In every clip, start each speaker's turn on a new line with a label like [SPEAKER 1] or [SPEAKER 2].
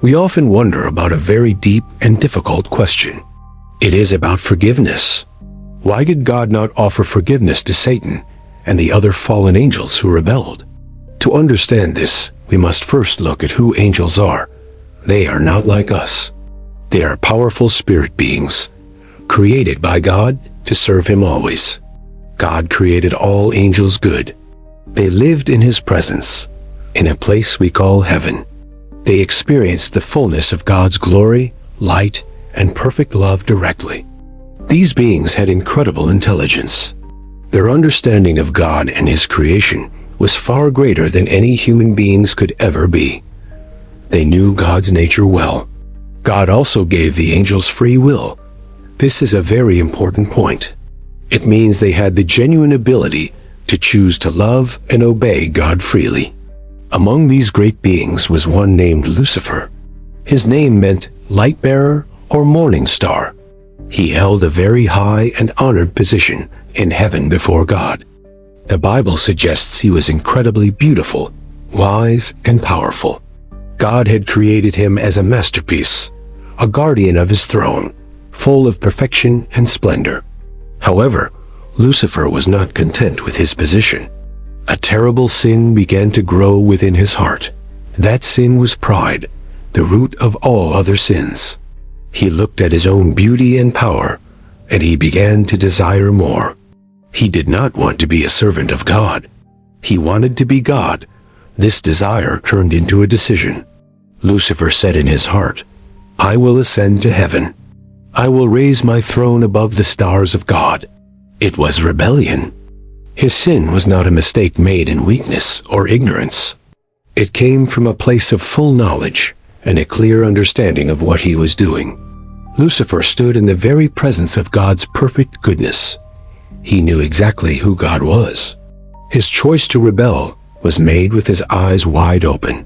[SPEAKER 1] We often wonder about a very deep and difficult question. It is about forgiveness. Why did God not offer forgiveness to Satan and the other fallen angels who rebelled? To understand this, we must first look at who angels are. They are not like us. They are powerful spirit beings, created by God to serve Him always. God created all angels good. They lived in His presence, in a place we call heaven. They experienced the fullness of God's glory, light, and perfect love directly. These beings had incredible intelligence. Their understanding of God and His creation was far greater than any human beings could ever be. They knew God's nature well. God also gave the angels free will. This is a very important point. It means they had the genuine ability to choose to love and obey God freely. Among these great beings was one named Lucifer. His name meant light bearer or morning star. He held a very high and honored position in heaven before God. The Bible suggests he was incredibly beautiful, wise, and powerful. God had created him as a masterpiece, a guardian of His throne, full of perfection and splendor. However, Lucifer was not content with his position. A terrible sin began to grow within his heart. That sin was pride, the root of all other sins. He looked at his own beauty and power, and he began to desire more. He did not want to be a servant of God. He wanted to be God. This desire turned into a decision. Lucifer said in his heart, "I will ascend to heaven. I will raise my throne above the stars of God." It was rebellion. His sin was not a mistake made in weakness or ignorance. It came from a place of full knowledge and a clear understanding of what he was doing. Lucifer stood in the very presence of God's perfect goodness. He knew exactly who God was. His choice to rebel was made with his eyes wide open.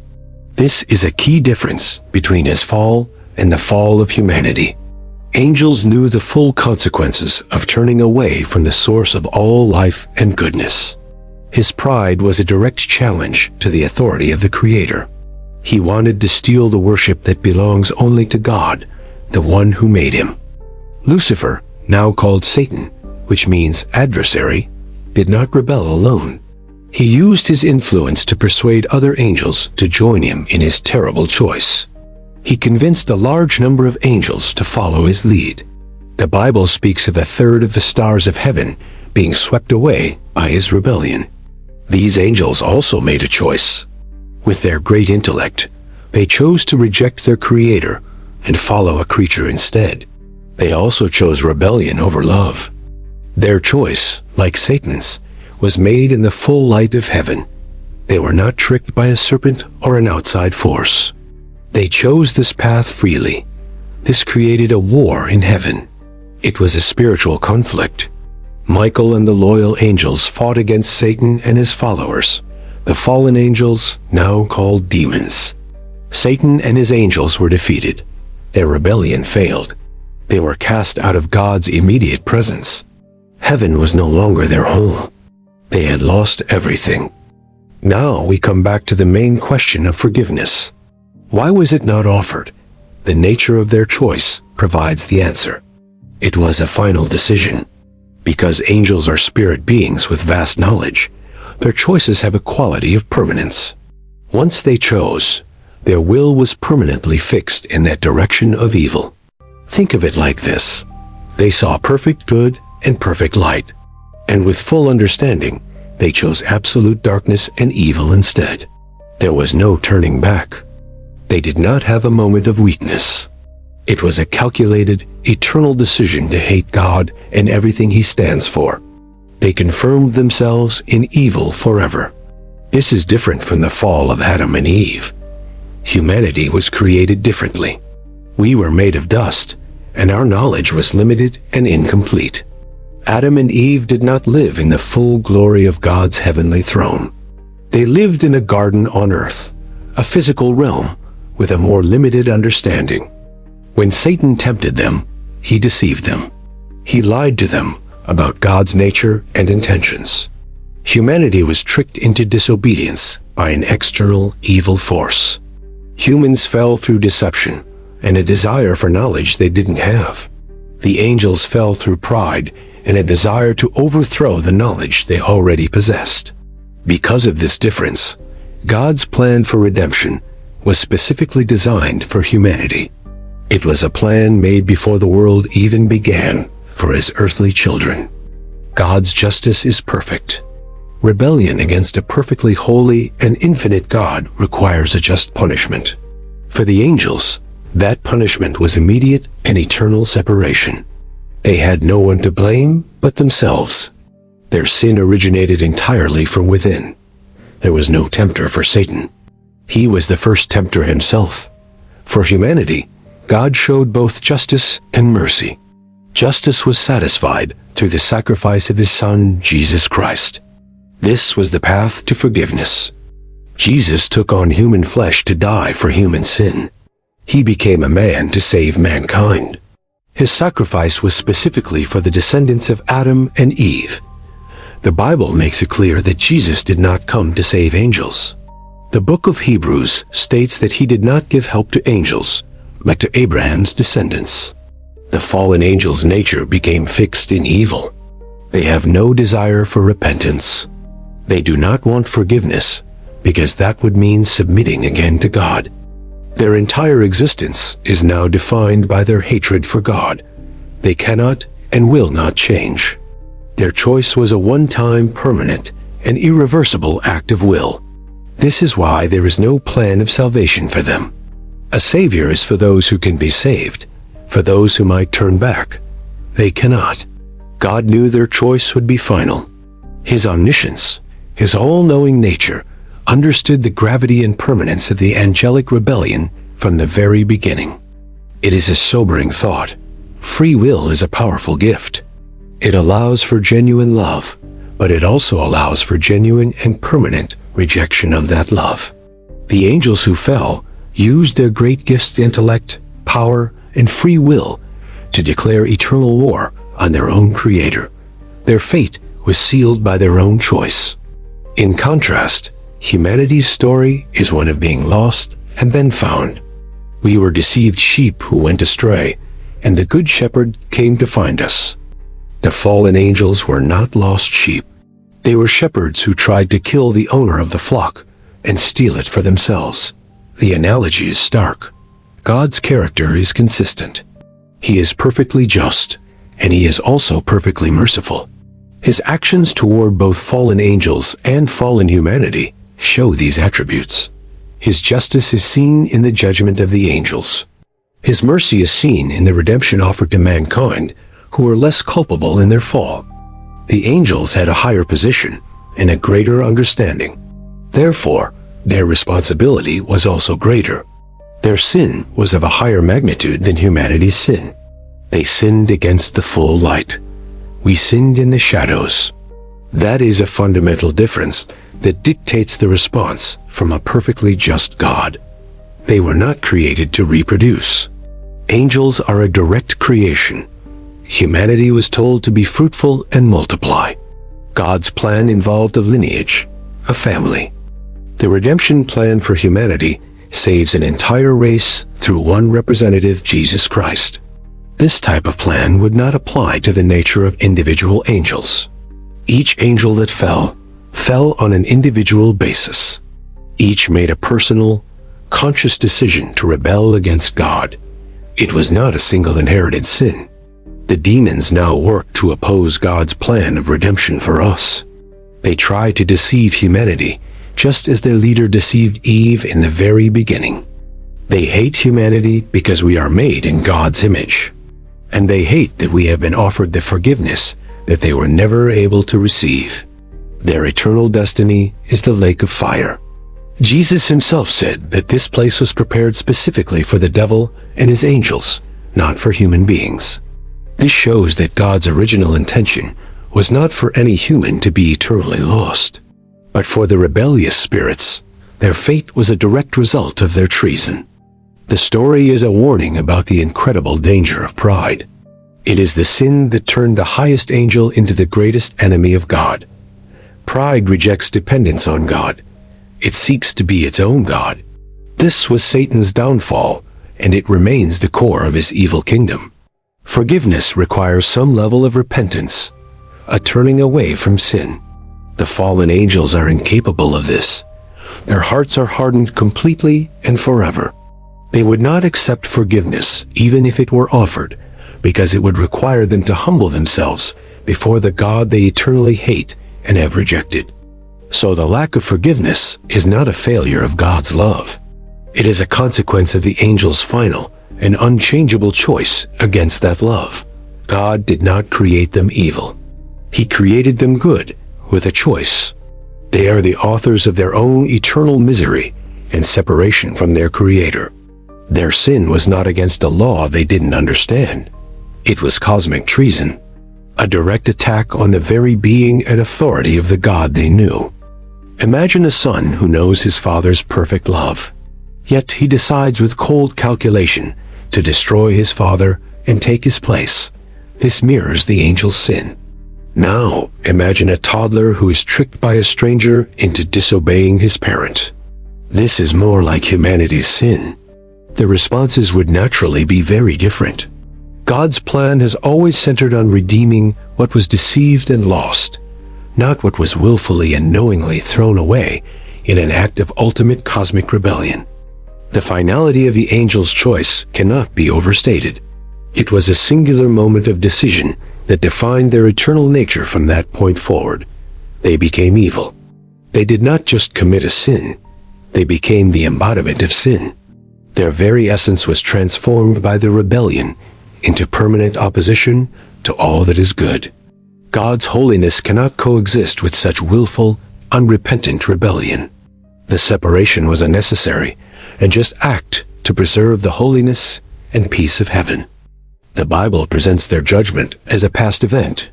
[SPEAKER 1] This is a key difference between his fall and the fall of humanity. Angels knew the full consequences of turning away from the source of all life and goodness. His pride was a direct challenge to the authority of the Creator. He wanted to steal the worship that belongs only to God, the one who made him. Lucifer, now called Satan, which means adversary, did not rebel alone. He used his influence to persuade other angels to join him in his terrible choice. He convinced a large number of angels to follow his lead. The Bible speaks of a third of the stars of heaven being swept away by his rebellion. These angels also made a choice. With their great intellect, they chose to reject their Creator and follow a creature instead. They also chose rebellion over love. Their choice, like Satan's, was made in the full light of heaven. They were not tricked by a serpent or an outside force. They chose this path freely. This created a war in heaven. It was a spiritual conflict. Michael and the loyal angels fought against Satan and his followers, the fallen angels, now called demons. Satan and his angels were defeated. Their rebellion failed. They were cast out of God's immediate presence. Heaven was no longer their home. They had lost everything. Now we come back to the main question of forgiveness. Why was it not offered? The nature of their choice provides the answer. It was a final decision. Because angels are spirit beings with vast knowledge, their choices have a quality of permanence. Once they chose, their will was permanently fixed in that direction of evil. Think of it like this. They saw perfect good and perfect light, and with full understanding, they chose absolute darkness and evil instead. There was no turning back. They did not have a moment of weakness. It was a calculated, eternal decision to hate God and everything He stands for. They confirmed themselves in evil forever. This is different from the fall of Adam and Eve. Humanity was created differently. We were made of dust, and our knowledge was limited and incomplete. Adam and Eve did not live in the full glory of God's heavenly throne. They lived in a garden on earth, a physical realm, with a more limited understanding. When Satan tempted them, he deceived them. He lied to them about God's nature and intentions. Humanity was tricked into disobedience by an external evil force. Humans fell through deception and a desire for knowledge they didn't have. The angels fell through pride and a desire to overthrow the knowledge they already possessed. Because of this difference, God's plan for redemption was specifically designed for humanity. It was a plan made before the world even began for his earthly children. God's justice is perfect. Rebellion against a perfectly holy and infinite God requires a just punishment. For the angels, that punishment was immediate and eternal separation. They had no one to blame but themselves. Their sin originated entirely from within. There was no tempter for Satan. He was the first tempter himself. For humanity, God showed both justice and mercy. Justice was satisfied through the sacrifice of his Son, Jesus Christ. This was the path to forgiveness. Jesus took on human flesh to die for human sin. He became a man to save mankind. His sacrifice was specifically for the descendants of Adam and Eve. The Bible makes it clear that Jesus did not come to save angels. The book of Hebrews states that he did not give help to angels, but to Abraham's descendants. The fallen angels' nature became fixed in evil. They have no desire for repentance. They do not want forgiveness, because that would mean submitting again to God. Their entire existence is now defined by their hatred for God. They cannot and will not change. Their choice was a one-time, permanent, and irreversible act of will. This is why there is no plan of salvation for them. A Savior is for those who can be saved. For those who might turn back, they cannot. God knew their choice would be final. His omniscience, his all-knowing nature, understood the gravity and permanence of the angelic rebellion from the very beginning. It is a sobering thought. Free will is a powerful gift. It allows for genuine love, but it also allows for genuine and permanent rejection of that love. The angels who fell used their great gifts, intellect, power, and free will to declare eternal war on their own creator. Their fate was sealed by their own choice. In contrast, humanity's story is one of being lost and then found. We were deceived sheep who went astray, and the Good Shepherd came to find us. The fallen angels were not lost sheep. They were shepherds who tried to kill the owner of the flock and steal it for themselves. The analogy is stark. God's character is consistent. He is perfectly just, and he is also perfectly merciful. His actions toward both fallen angels and fallen humanity show these attributes. His justice is seen in the judgment of the angels. His mercy is seen in the redemption offered to mankind, who were less culpable in their fall. The angels had a higher position and a greater understanding. Therefore, their responsibility was also greater. Their sin was of a higher magnitude than humanity's sin. They sinned against the full light. We sinned in the shadows. That is a fundamental difference that dictates the response from a perfectly just God. They were not created to reproduce. Angels are a direct creation. Humanity was told to be fruitful and multiply. God's plan involved a lineage, a family. The redemption plan for humanity saves an entire race through one representative, Jesus Christ. This type of plan would not apply to the nature of individual angels. Each angel that fell on an individual basis. Each made a personal, conscious decision to rebel against God. It was not a single inherited sin. The demons now work to oppose God's plan of redemption for us. They try to deceive humanity, just as their leader deceived Eve in the very beginning. They hate humanity because we are made in God's image. And they hate that we have been offered the forgiveness that they were never able to receive. Their eternal destiny is the lake of fire. Jesus himself said that this place was prepared specifically for the devil and his angels, not for human beings. This shows that God's original intention was not for any human to be eternally lost, but for the rebellious spirits. Their fate was a direct result of their treason. The story is a warning about the incredible danger of pride. It is the sin that turned the highest angel into the greatest enemy of God. Pride rejects dependence on God. It seeks to be its own God. This was Satan's downfall, and it remains the core of his evil kingdom. Forgiveness requires some level of repentance, a turning away from sin. The fallen angels are incapable of this. Their hearts are hardened completely and forever. They would not accept forgiveness even if it were offered, because it would require them to humble themselves before the God they eternally hate and have rejected. So the lack of forgiveness is not a failure of God's love. It is a consequence of the angels' final and unchangeable choice against that love. God did not create them evil. He created them good with a choice. They are the authors of their own eternal misery and separation from their Creator. Their sin was not against a law they didn't understand. It was cosmic treason, a direct attack on the very being and authority of the God they knew. Imagine a son who knows his father's perfect love. Yet he decides with cold calculation to destroy his father and take his place. This mirrors the angel's sin. Now, imagine a toddler who is tricked by a stranger into disobeying his parent. This is more like humanity's sin. The responses would naturally be very different. God's plan has always centered on redeeming what was deceived and lost, not what was willfully and knowingly thrown away in an act of ultimate cosmic rebellion. The finality of the angel's choice cannot be overstated. It was a singular moment of decision that defined their eternal nature from that point forward. They became evil. They did not just commit a sin, they became the embodiment of sin. Their very essence was transformed by the rebellion into permanent opposition to all that is good. God's holiness cannot coexist with such willful, unrepentant rebellion. The separation was a necessary and just act to preserve the holiness and peace of heaven. The Bible presents their judgment as a past event.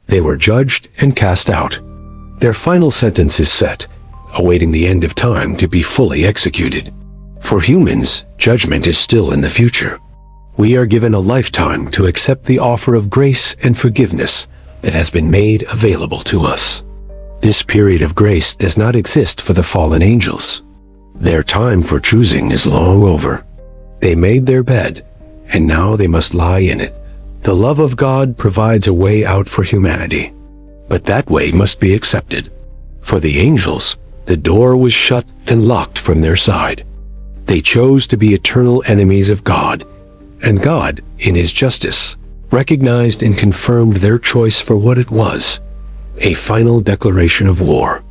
[SPEAKER 1] They were judged and cast out. Their final sentence is set, awaiting the end of time to be fully executed. For humans, judgment is still in the future. We are given a lifetime to accept the offer of grace and forgiveness that has been made available to us. This period of grace does not exist for the fallen angels. Their time for choosing is long over. They made their bed, and now they must lie in it. The love of God provides a way out for humanity, but that way must be accepted. For the angels, the door was shut and locked from their side. They chose to be eternal enemies of God, and God, in His justice, recognized and confirmed their choice for what it was, a final declaration of war.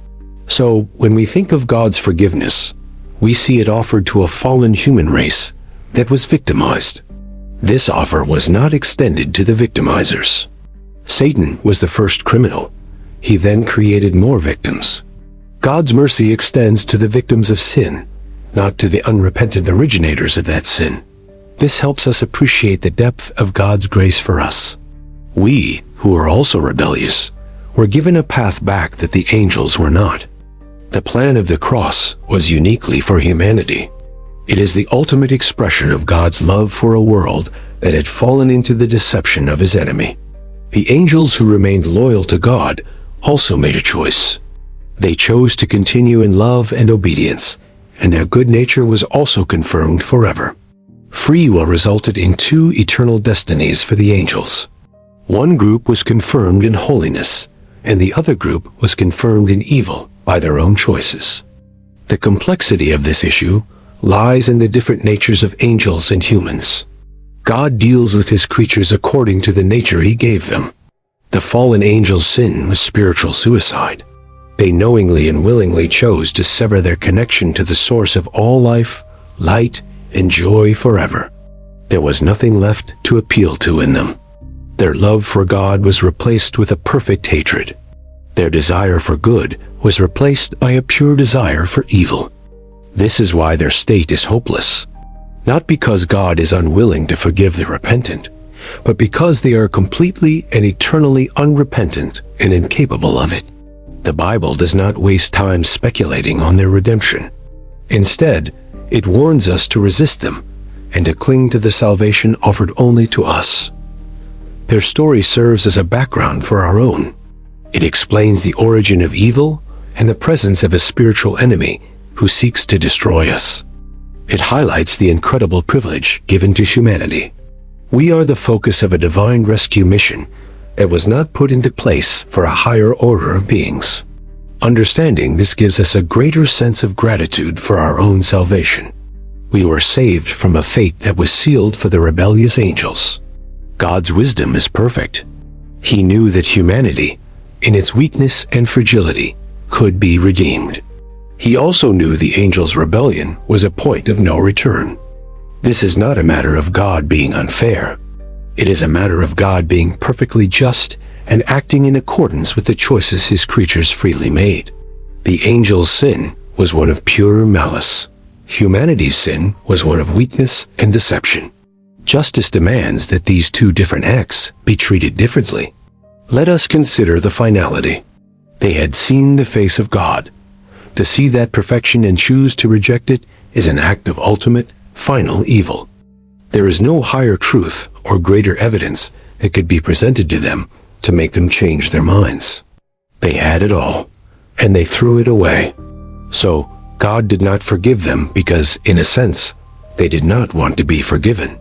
[SPEAKER 1] So, when we think of God's forgiveness, we see it offered to a fallen human race that was victimized. This offer was not extended to the victimizers. Satan was the first criminal. He then created more victims. God's mercy extends to the victims of sin, not to the unrepentant originators of that sin. This helps us appreciate the depth of God's grace for us. We, who are also rebellious, were given a path back that the angels were not. The plan of the cross was uniquely for humanity. It is the ultimate expression of God's love for a world that had fallen into the deception of His enemy. The angels who remained loyal to God also made a choice. They chose to continue in love and obedience, and their good nature was also confirmed forever. Free will resulted in two eternal destinies for the angels. One group was confirmed in holiness, and the other group was confirmed in evil by their own choices. The complexity of this issue lies in the different natures of angels and humans. God deals with His creatures according to the nature He gave them. The fallen angels' sin was spiritual suicide. They knowingly and willingly chose to sever their connection to the source of all life, light, and joy forever. There was nothing left to appeal to in them. Their love for God was replaced with a perfect hatred. Their desire for good was replaced by a pure desire for evil. This is why their state is hopeless. Not because God is unwilling to forgive the repentant, but because they are completely and eternally unrepentant and incapable of it. The Bible does not waste time speculating on their redemption. Instead, it warns us to resist them and to cling to the salvation offered only to us. Their story serves as a background for our own. It explains the origin of evil and the presence of a spiritual enemy who seeks to destroy us. It highlights the incredible privilege given to humanity. We are the focus of a divine rescue mission that was not put into place for a higher order of beings. Understanding this gives us a greater sense of gratitude for our own salvation. We were saved from a fate that was sealed for the rebellious angels. God's wisdom is perfect. He knew that humanity, in its weakness and fragility, could be redeemed. He also knew the angels' rebellion was a point of no return. This is not a matter of God being unfair. It is a matter of God being perfectly just and acting in accordance with the choices his creatures freely made. The angels' sin was one of pure malice. Humanity's sin was one of weakness and deception. Justice demands that these two different acts be treated differently. Let us consider the finality. They had seen the face of God. To see that perfection and choose to reject it is an act of ultimate, final evil. There is no higher truth or greater evidence that could be presented to them to make them change their minds. They had it all, and they threw it away. So, God did not forgive them because, in a sense, they did not want to be forgiven.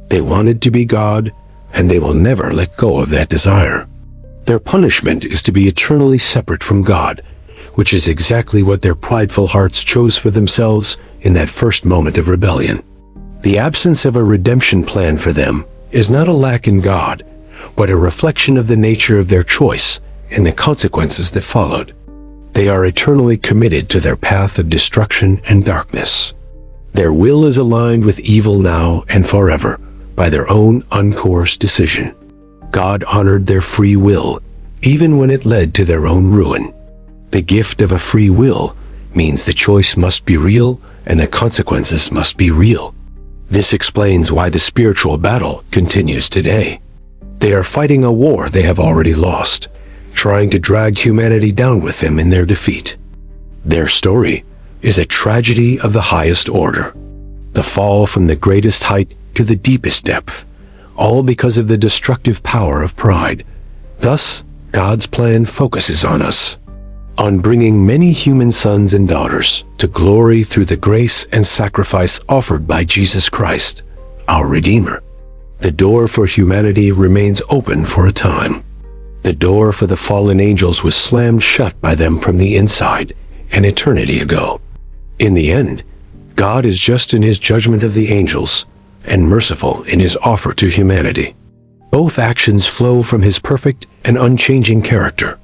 [SPEAKER 1] They wanted to be God, and they will never let go of that desire. Their punishment is to be eternally separate from God, which is exactly what their prideful hearts chose for themselves in that first moment of rebellion. The absence of a redemption plan for them is not a lack in God, but a reflection of the nature of their choice and the consequences that followed. They are eternally committed to their path of destruction and darkness. Their will is aligned with evil now and forever by their own uncoerced decision. God honored their free will, even when it led to their own ruin. The gift of a free will means the choice must be real and the consequences must be real. This explains why the spiritual battle continues today. They are fighting a war they have already lost, trying to drag humanity down with them in their defeat. Their story is a tragedy of the highest order. The fall from the greatest height to the deepest depth, all because of the destructive power of pride. Thus, God's plan focuses on us, on bringing many human sons and daughters to glory through the grace and sacrifice offered by Jesus Christ, our Redeemer. The door for humanity remains open for a time. The door for the fallen angels was slammed shut by them from the inside an eternity ago. In the end, God is just in his judgment of the angels and merciful in his offer to humanity. Both actions flow from his perfect and unchanging character.